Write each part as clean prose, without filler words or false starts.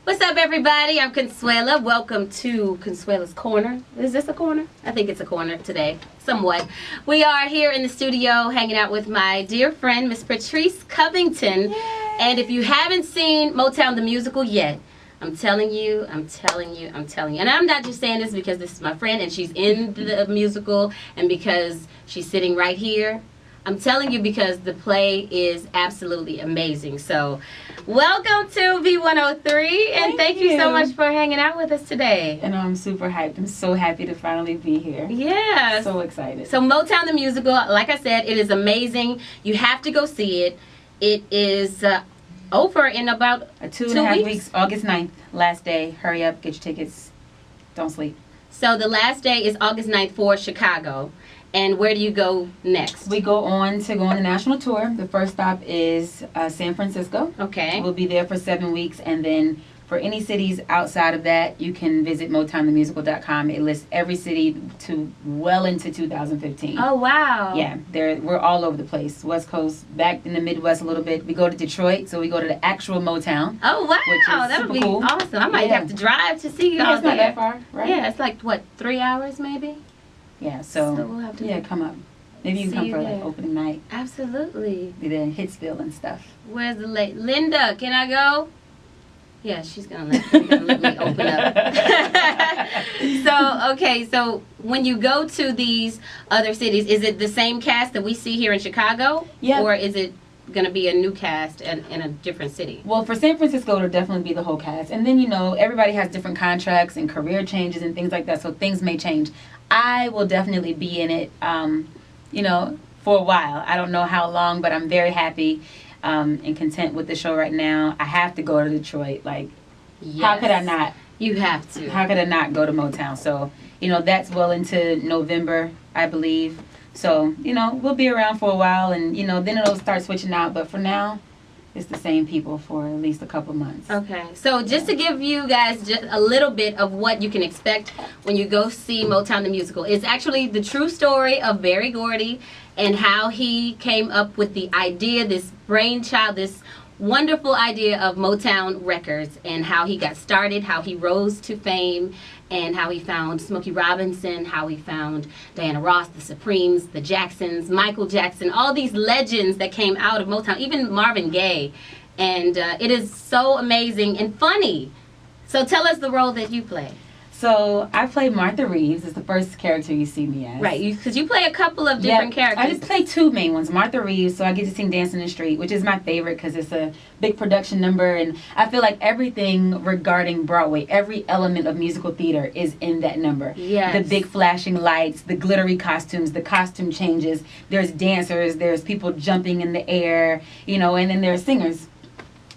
What's up, everybody? I'm Consuela. Welcome to Consuela's Corner. Is this a corner? I think it's a corner today, somewhat. We are here in the studio hanging out with my dear friend, Miss Patrice Covington. Yay. And if you haven't seen Motown the Musical yet, I'm telling you. And I'm not just saying this because this is my friend and she's in the musical and because she's sitting right here. I'm telling you because the play is absolutely amazing. So, welcome to V103, and thank you so much for hanging out with us today. And I'm super hyped. I'm so happy to finally be here. Yeah. So excited. So, Motown the Musical, like I said, it is amazing. You have to go see it. It is over in about 2.5 weeks. August 9th, last day. Hurry up, get your tickets. Don't sleep. So, the last day is August 9th for Chicago. And where do you go next? We go on the national tour. The first stop is San Francisco. Okay. We'll be there for 7 weeks. And then for any cities outside of that, you can visit MotownTheMusical.com. It lists every city to well into 2015. Oh, wow. Yeah, we're all over the place. West Coast, back in the Midwest a little bit. We go to Detroit, so we go to the actual Motown. Oh, wow. That would be cool. Awesome. I might have to drive to see you all it's not that far, right? Yeah, it's like, what, 3 hours maybe? Yeah, so we'll have to come up. Maybe you can come for like opening night. Absolutely. Be there in Hitsville and stuff. Where's the late Linda? Can I go? Yeah, she's gonna let me open up. So when you go to these other cities, is it the same cast that we see here in Chicago? Yeah. Or is it going to be a new cast in a different city? Well, for San Francisco, it'll definitely be the whole cast. And then, everybody has different contracts and career changes and things like that, so things may change. I will definitely be in it, for a while. I don't know how long, but I'm very happy and content with the show right now. I have to go to Detroit. Yes. How could I not? You have to. How could I not go to Motown? So, that's well into November, I believe. So, we'll be around for a while and, then it'll start switching out. But for now, it's the same people for at least a couple months. Okay. So just to give you guys just a little bit of what you can expect when you go see Motown the Musical. It's actually the true story of Berry Gordy and how he came up with the idea, this brainchild, this wonderful idea of Motown Records and how he got started, how he rose to fame, and how he found Smokey Robinson, how he found Diana Ross, the Supremes, the Jacksons, Michael Jackson, all these legends that came out of Motown, even Marvin Gaye. And it is so amazing and funny. So tell us the role that you play. So I play Martha Reeves. It's the first character you see me as. Right, because you play a couple of different characters. I just play two main ones. Martha Reeves, so I get to sing Dancing in the Street, which is my favorite because it's a big production number. And I feel like everything regarding Broadway, every element of musical theater is in that number. Yes. The big flashing lights, the glittery costumes, the costume changes. There's dancers, there's people jumping in the air, and then there's singers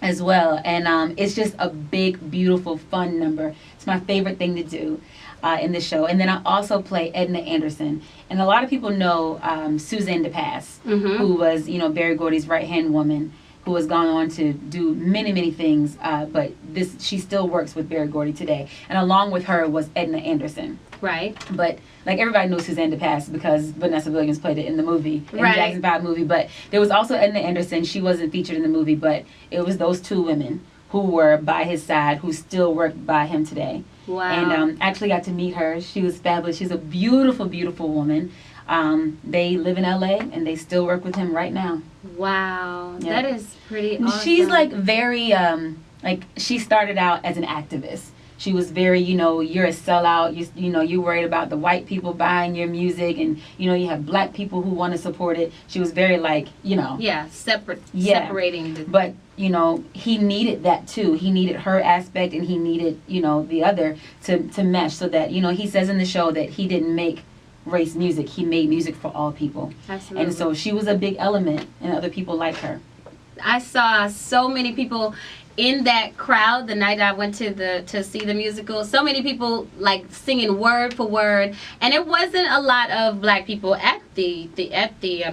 as well. And it's just a big, beautiful, fun number. It's my favorite thing to do in the show. And then I also play Edna Anderson. And a lot of people know Suzanne DePass, who was, Berry Gordy's right-hand woman, who has gone on to do many, many things. But she still works with Berry Gordy today. And along with her was Edna Anderson. Right. But everybody knows Suzanne DePass because Vanessa Williams played it in the movie, in the Jackson 5 movie. But there was also Edna Anderson. She wasn't featured in the movie, but it was those two women who were by his side, who still work by him today. Wow. And actually got to meet her. She was fabulous. She's a beautiful, beautiful woman. They live in LA and they still work with him right now. Wow. Yep. That is pretty awesome. She's very, she started out as an activist. She was very, you're a sellout. You're worried about the white people buying your music, and you have black people who want to support it. She was very separating. But he needed that too. He needed her aspect, and he needed the other to mesh. So that he says in the show that he didn't make race music. He made music for all people. Absolutely. And so she was a big element, and other people like her. I saw so many people in that crowd the night I went to see the musical. So many people singing word for word, and it wasn't a lot of black people at the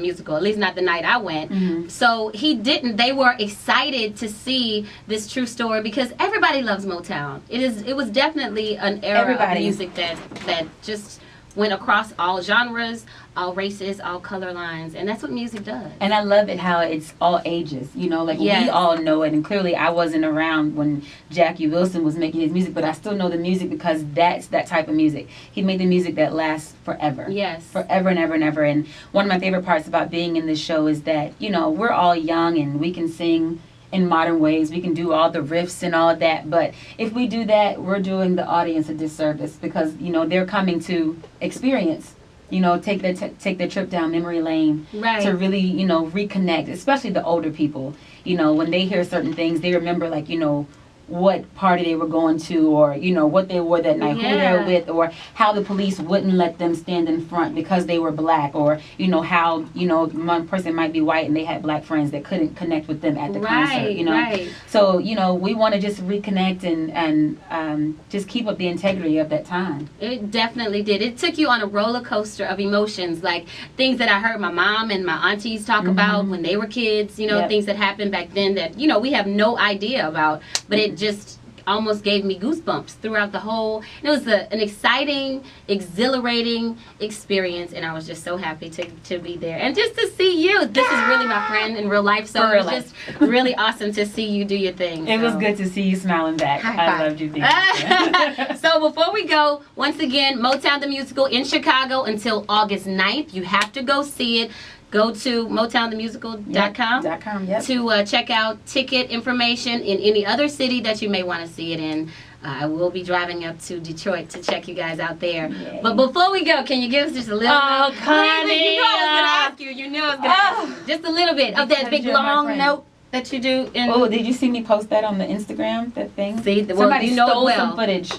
musical. At least not the night I went. Mm-hmm. So they were excited to see this true story because everybody loves Motown. It was definitely an era of music that just went across all genres, all races, all color lines, and that's what music does. And I love it how it's all ages, you know, like Yes. we all know it. And clearly I wasn't around when Jackie Wilson was making his music, but I still know the music because that's that type of music. He made the music that lasts forever. Yes. Forever and ever and ever. And one of my favorite parts about being in this show is that, you know, we're all young and we can sing in modern ways. We can do all the riffs and all of that. But if we do that, we're doing the audience a disservice because, you know, they're coming to experience, you know, take their trip down memory lane Right. to really, you know, reconnect, especially the older people. You know, when they hear certain things, they remember, like, you know, what party they were going to, or, you know, what they wore that night, who they were with, or how the police wouldn't let them stand in front because they were black, or, you know, how, you know, one person might be white and they had black friends that couldn't connect with them at the concert, you know. Right. So, you know, we want to just reconnect and just keep up the integrity of that time. It definitely did. It took you on a roller coaster of emotions, like things that I heard my mom and my aunties talk about when they were kids, you know, Yep. things that happened back then that, you know, we have no idea about, but it just almost gave me goosebumps throughout the whole. It was an exciting, exhilarating experience, and I was just so happy to be there. And just to see you, this is really my friend in real life, so For it real was life. just really awesome to see you do your thing. It was so. good to see you smiling back. High I five. loved you being there. So before we go, once again, Motown the Musical in Chicago until August 9th. You have to go see it. Go to motownthemusical.com Yep. to check out ticket information in any other city that you may want to see it in. I will be driving up to Detroit to check you guys out there. Yay. But before we go, can you give us just a little Oh, bit? Connie, You know I was going to ask you. You knew I was going to ask you. Just a little bit of that Because big you're my long friend. note that you do. In, Oh, did you see me post that on the Instagram, that thing? See, well, Somebody you know it stole well. some footage.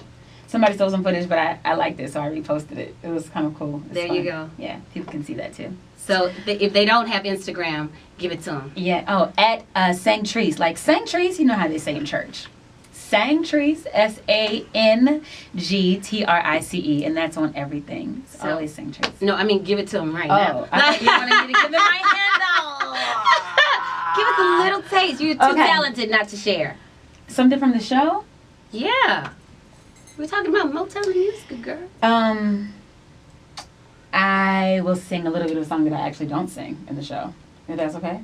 Somebody stole some footage, but I liked it, so I reposted it. It was kind of cool. It's There you fun. go. Yeah, people can see that too. So if they don't have Instagram, give it to them. Yeah. Oh, at Sanctrice. Like Sanctrice, you know how they say in church. Sanctrice, SANGTRICE, and that's on everything. It's So- always Sanctrice. No, I mean give it to them right Oh, now. I thought you wanted me to give them my handle. Give us a little taste. You're too Okay. talented not to share. Something from the show? Yeah. We're talking about Motown the Musical, girl. I will sing a little bit of a song that I actually don't sing in the show. If that's okay?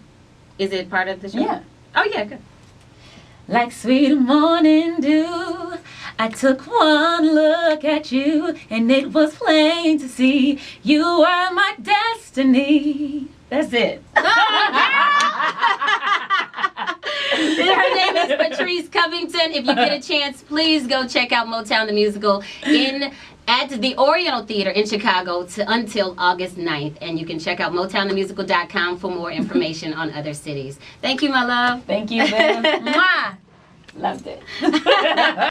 Is it part of the show? Yeah. Oh, yeah, good. Like sweet morning dew, I took one look at you, and it was plain to see you were my destiny. That's it. Her name is Patrice Covington. If you get a chance, please go check out Motown the Musical at the Oriental Theater in Chicago until August 9th. And you can check out motownthemusical.com for more information on other cities. Thank you, my love. Thank you, Boo. Mwah. Loved it.